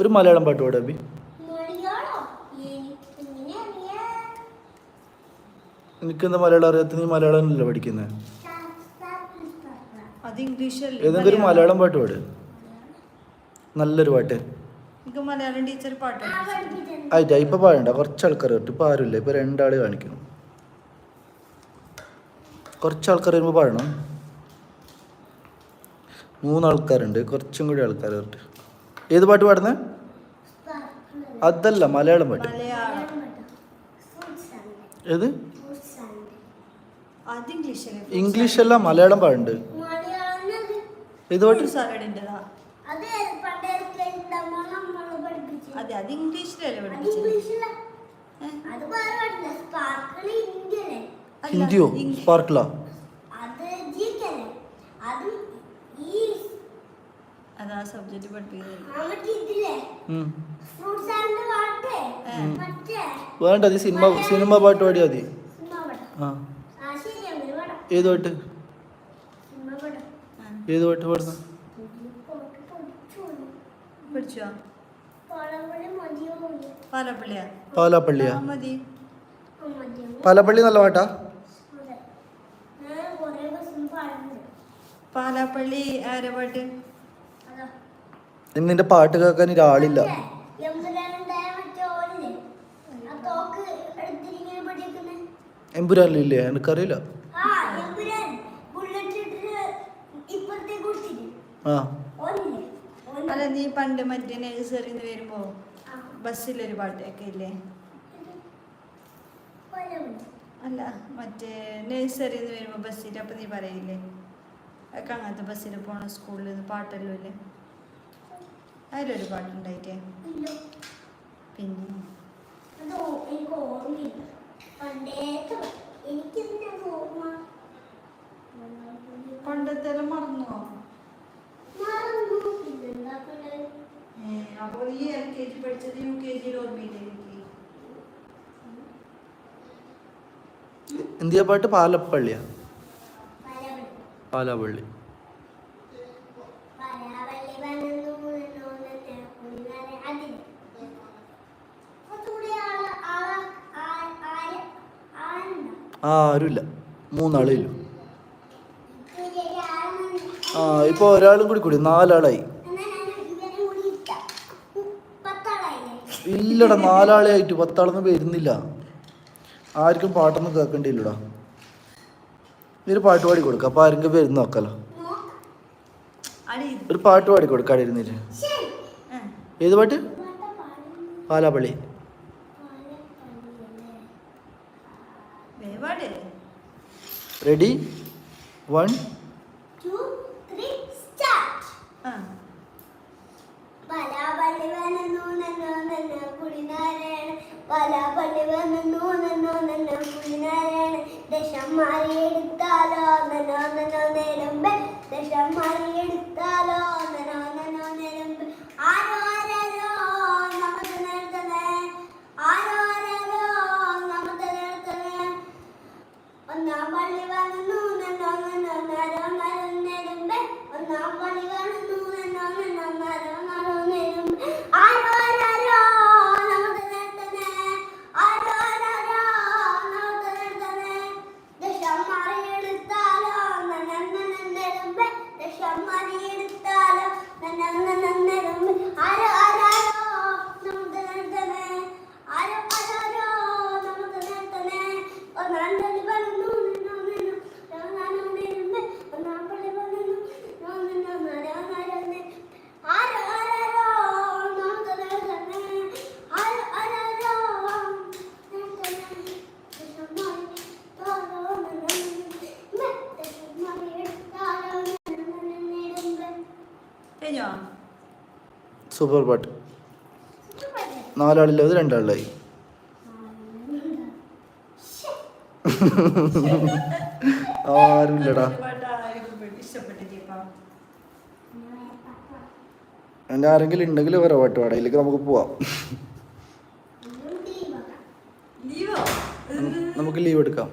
ഒരു മലയാളം പാട്ട് പാടാ അബി. എനിക്കെന്താ മലയാളം അറിയാത്ത? നീ മലയാളം അല്ലേ പഠിക്കുന്നത്? ഏതെങ്കിലും ഒരു മലയാളം പാട്ട് പാട്, നല്ലൊരു പാട്ട്. ആയിട്ടാ ഇപ്പൊ പാടണ്ട, കുറച്ച് ആൾക്കാർ പറ്റും. ഇപ്പൊ ആരുമില്ല, ഇപ്പൊ 2 ആള് കാണിക്കണം. കുറച്ച് ആൾക്കാർ വരുമ്പോ പാടണം. 3 ആൾക്കാരുണ്ട്, കുറച്ചും കൂടി ആൾക്കാർ വരട്ടെ. ഏത് പാട്ട് പാടുന്നേ? അതല്ല, മലയാളം പാട്ട്. ഏത്? ഇംഗ്ലീഷ് അല്ല, മലയാളം പാടുണ്ട്. ഏത് പാട്ട്? ഹിന്ദിയോ? സ്പാർക്കിളാ? വേണ്ട, അത് സിനിമ പാട്ട് പാടിയാ മതി. ആ, ഏത് പാട്ട്? ഏത് പാട്ട് പാടുന്ന? പാലാപ്പള്ളിയാ? പാലാപ്പള്ളി നല്ല പാട്ടാ. പാലാപ്പള്ളി ആരെ പാട്ട്? നിന്റെ പാട്ട് കേൾക്കാൻ ഒരാളില്ല. എമ്പുരാനില്ലേ? എനിക്കറിയില്ല. അല്ല, നീ പണ്ട് മറ്റേ നഴ്സറിന്ന് വരുമ്പോ ബസ്സിലൊരു പാട്ടൊക്കെ ഇല്ലേ? അല്ല, മറ്റേ നഴ്സറിന്ന് വരുമ്പോ ബസ്സിൽ അപ്പൊ നീ പറയില്ലേ ഒക്കെ അങ്ങനത്തെ ബസ്സിൽ പോണ സ്കൂളിൽ നിന്ന് പാട്ടെല്ലാം ഇല്ലേ? അതിലൊരു പാട്ടുണ്ടായിട്ടേ. പിന്നെ പണ്ടത്തെ മറന്നോ? അപ്പൊ ഈ LKG പഠിച്ചത് UKG ഓർമ്മയില്ലേ എനിക്ക്? എന്തിയാ പാട്ട്? പാലപ്പള്ളിയാ? പാലാപ്പള്ളി. ആരുമില്ല, 3 ആളേ ഉള്ളൂ. ഇപ്പൊ ഒരാളും കൂടി 4 ആളായി. ഇല്ലടാ, 4 ആളെ ആയിട്ട് 10 ആളൊന്നും വരുന്നില്ല. ആർക്കും പാട്ടൊന്നും കേൾക്കണ്ടില്ലടാ. ഒരു പാട്ട് പാടി കൊടുക്ക, അപ്പൊ ആരെങ്കിലും വരുന്ന നോക്കാലോ. ഒരു പാട്ട് പാടി കൊടുക്ക ഇരുന്നിട്ട്. ഏത് പാട്ട്? പാലാപ്പള്ളി. റെഡി? 1 2 3 സ്റ്റാർട്ട്. പാലാപ്പള്ളി വന്നു നന്നോ കുടിനാരായണ, പാലാപ്പള്ളി വന്നു നന്നോ കുടിനാരായണ, ദേശം മാറിയെടുത്താലോ നന്നോ നേരമ്പേ, ദേശം മാറിയെടുത്താലോ നന്നോ നേരമ്പേ. ആരോ ആരോ നമുക്ക് നേർത്തത്, ആരോ ആരോ നമുക്ക് നേർത്തത്. ഒന്നാം പള്ളി വന്നു നന്നോ നേരമ്പേ, ഒന്നാം പള്ളി വന്നു നന്നോ നേരമ്പേ. ആരോ ആരോ നമുക്ക് നേർത്തത്, ആരോ ആരോ നമുക്ക് നേർത്തത്. ദേശം മാറിയെടുത്താലോ നന്നോ നേരമ്പേ, ദേശം മാറിയെടുത്താലോ നന്നോ നേരമ്പേ. ആരോ ആരോ നമുക്ക് നേർത്തത്, ആരോ ആരോ നമുക്ക് നേർത്തത്. ഒന്നാം പള്ളി വന്നു നന്നോ നേരമ്പേ, ഒന്നാം പള്ളി വന്നു നന്നോ നേരമ്പേ. ആരോ ആരോ നമുക്ക് നേർത്തത്, ആരോ ആരോ നേർത്തത്. ദേശം മാറിയെടുത്താലോ നന്നോ നേരമ്പേ, ദേശം മാറിയെടുത്താലോ നന്നോ നേരമ്പേ. കഴിഞ്ഞോ? സൂപ്പർ പാട്ട്. 4 ആളില്ലാതെ 2 ആളായി. ആരുമില്ലടാ. എൻ്റെ ആരെങ്കിലും ഉണ്ടെങ്കിൽ വേറെ പാട്ട് പാടാം, ഇതിലേക്ക് നമുക്ക് പോവാം. നമുക്ക് ലീവ് എടുക്കാം.